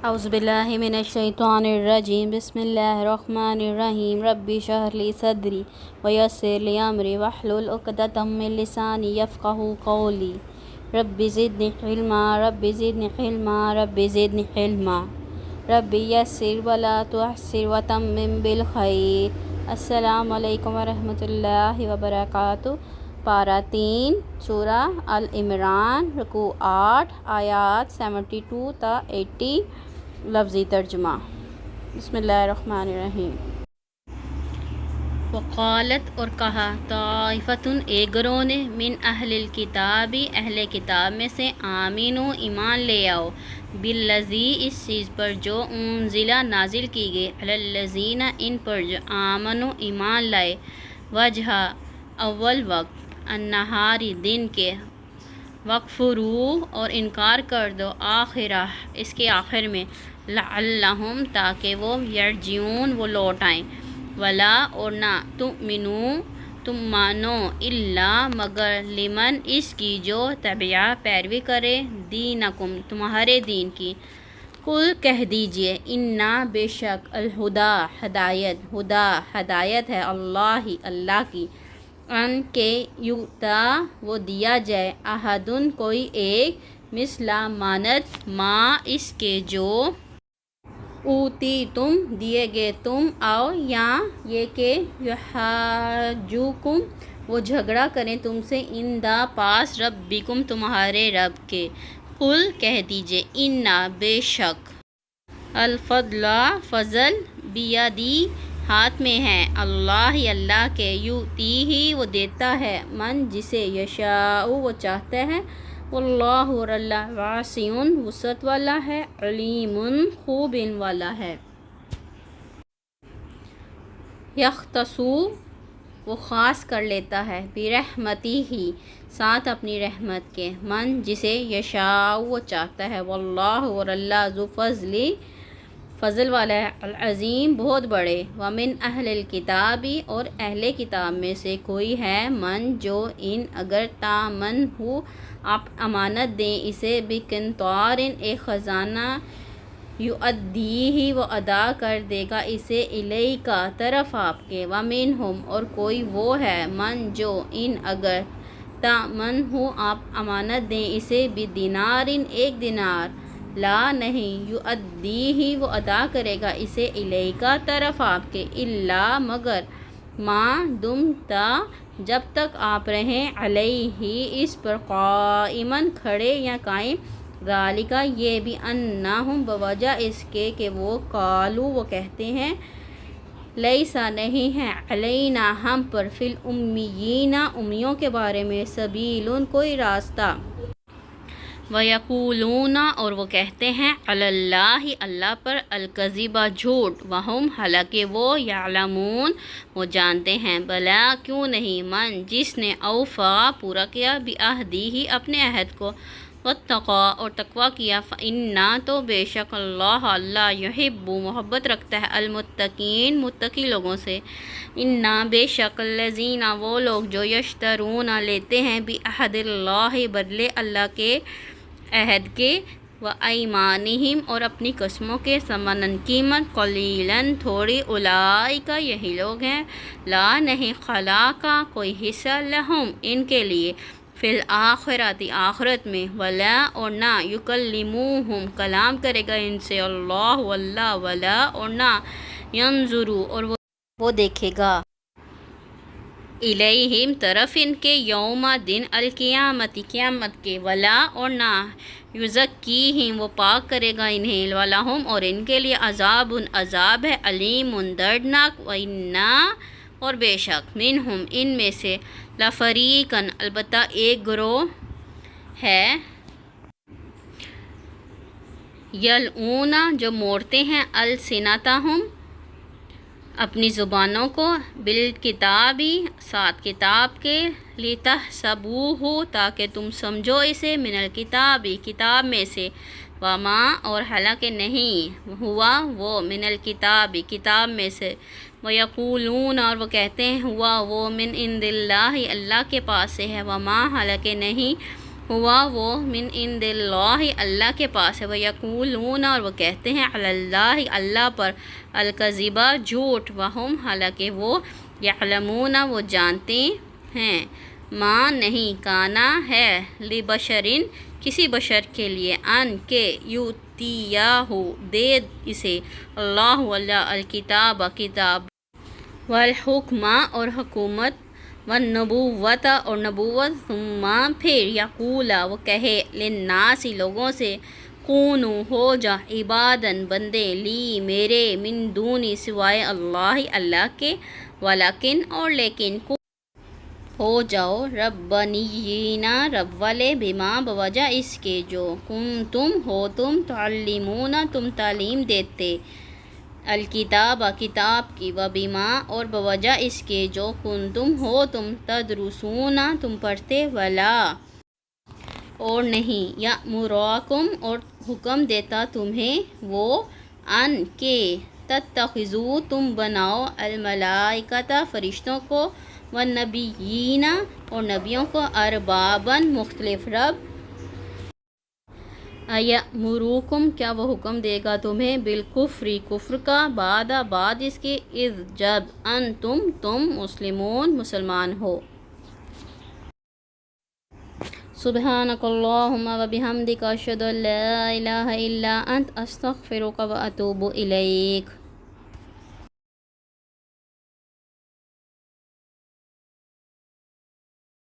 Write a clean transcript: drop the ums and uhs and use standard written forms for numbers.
اعوذ باللہ من الشیطان الرجیم بسم اللہ الرحمن الرحیم ربی اشرح لی صدری ویسر لی امری واحلل عقدۃ من لسانی یفقہوا قولی ربی زدنی علما ربی زدنی علما ربی زدنی علما ربی یسر ولا تعسر وتمم بالخیر۔ السلام علیکم ورحمۃ اللہ وبرکاتہ۔ پارہ 3 سورہ العمران، رکوع 8 آیات 72 تا 80۔ لفظی ترجمہ۔ بسم اللہ الرحمن الرحیم۔ وقالت اور کہا، طائفتن ایک گروہ نے، من اہل الکتاب اہل کتاب میں سے، آمینو ایمان لے آؤ، بالذی اس چیز پر جو انزلہ نازل کی گئی، علی الذین ان پر جو آمنو ایمان لائے، وجہ اول وقت، النہاری دن کے، وکفروا اور انکار کر دو، آخرہ اس کے آخر میں، لعلہم تاکہ وہ، یرجعون وہ لوٹ آئیں، ولا اور نہ، تؤمنو تم مانو، الا مگر، لمن اس کی جو، تبع پیروی کرے، دینکم تمہارے دین کی، قل کہہ دیجئے، انا بے شک، الہدی ہدایت، ہدا ہدایت ہے، اللہ کی، ان کے یؤتا وہ دیا جائے، احدن کوئی ایک، مثلا مانت، ما اس کے جو، اوتی تم دیے گئے تم، او یا یہ کہ، یحاجوکم وہ جھگڑا کریں تم سے، اندا پاس، ربکم تمہارے رب کے، قل کہہ دیجئے، انا بے شک، الفضل فضل، بیدی ہاتھ میں ہے، اللہ کے، یؤتیہ وہ دیتا ہے، من جسے، یشاء وہ چاہتا ہے، واللہ اور اللہ، واسع وسعت والا ہے، علیم خوب علم والا ہے۔ یختص وہ خاص کر لیتا ہے، برحمتہ ساتھ اپنی رحمت کے، من جسے، یشاء وہ چاہتا ہے، واللہ اور اللہ، ذو فضل والا ہے، العظیم بہت بڑے، ومن اہل الکتاب اور اہل کتاب میں سے کوئی ہے، من جو، ان اگر تامن ہو آپ امانت دیں اسے، بقنطار ایک خزانہ، یؤدیہ وہ ادا کر دے گا اسے، الیک طرف آپ کے، ومنہم اور کوئی وہ ہے، من جو، ان اگر تامن ہو آپ امانت دیں اسے، بدینار ایک دینار، لا نہیں، یؤدیہ وہ ادا کرے گا اسے، الیک طرف آپ کے، الا مگر، ما دمتا جب تک آپ رہیں، علیہ اس پر، قائما کھڑے یا قائم، ذالک یہ بھی، انہم بوجہ اس کے کہ وہ، قالو وہ کہتے ہیں، لیسا نہیں ہے، علینا ہم پر، فی الامیین امیوں کے بارے میں، سبیل کوئی راستہ، وَيَقُولُونَ اور وہ کہتے ہیں، عَلَى اللَّهِ اللہ پر، الکذب جھوٹ، وَهُمْ حالانکہ وہ، یعلمون وہ جانتے ہیں، بلا کیوں نہیں، من جس نے، اوفا پورا کیا، بعہدہ اپنے عہد کو، واتقی اور تقوی کیا، فإنّ تو بے شک، اللہ یحب محبت رکھتا ہے، المتقین متقی لوگوں سے، انا بے شک، الذین وہ لوگ جو، یشترون لیتے ہیں، بعہد اللہ بدلے اللہ کے عہد کے، وایمانہم اور اپنی قسموں کے، ثمناً قیمت، قلیلاً تھوڑی، اولئک یہی لوگ ہیں، لا نہیں، خلاق کوئی حصہ، لہم ان کے لیے، فی الآخرۃ آخرت میں، ولا اور نہ، یکلموہم کلام کرے گا ان سے، اللہ ولا اور نہ، ینظر اور وہ دیکھے گا، الیہم طرف ان کے، یوم دن، القیامت قیامت کے، ولا اور نہ، یزکیہم وہ پاک کرے گا انہیں، ولہم اور ان کے لیے، عذاب عذاب ہے، علیم دردناک، وَإِنَّا اور بے شک، منہم ان میں سے، لفریقاً البتہ ایک گروہ ہے، یلؤون جو موڑتے ہیں، السنتہم اپنی زبانوں کو، بالکتاب ساتھ کتاب کے، لتحسبوہ تاکہ تم سمجھو اسے، من الکتاب کتاب میں سے، وما اور حالانکہ نہیں، ہوا وہ، من الکتاب کتاب میں سے، ویقولون اور وہ کہتے ہیں، ہوا وہ، من عند اللہ اللہ کے پاس سے ہے، وما حالانکہ نہیں، ہوا وہ من عند اللہ اللہ کے پاس ہے، وَيَقُولُونَ اور وہ کہتے ہیں علی اللہ اللہ پر الکذبہ جھوٹ، وہم حالانکہ وہ یعلمون وہ جانتے ہیں، ما نہیں کانا ہے لبشرن کسی بشر کے لیے ان کہ یؤتیہ دے اسے اللہ الکتاب کتاب والحکم اور حکومت والنبوت اور نبوت ثم پھر یقول وہ کہے للناس لوگوں سے کونو ہو جا عبادن بندے لی میرے من دونی سوائے اللہ اللہ کے ولیکن اور لیکن ہو جاؤ ربانیین رب والے بما بوجہ اس کے جو تم ہو تم تعلمون تم تعلیم دیتے الکتاب کتاب کی و بما اور بوجہ اس کے جو تم ہو تم تدرسون تم پڑھتے ولا اور نہیں یأمرکم اور حکم دیتا تمہیں وہ ان کے تتخذو تم بناؤ الملائکۃ فرشتوں کو والنبیین اور نبیوں کو ارباباً مختلف رب یأمرکم کیا وہ حکم دے گا تمہیں بالکفر کفر کا بعد اس کے اذ جب تم مسلمون مسلمان ہو سبحانک اللہم و بحمدک اشہد ان لا الہ الا انت استغفرک و اتوب الیک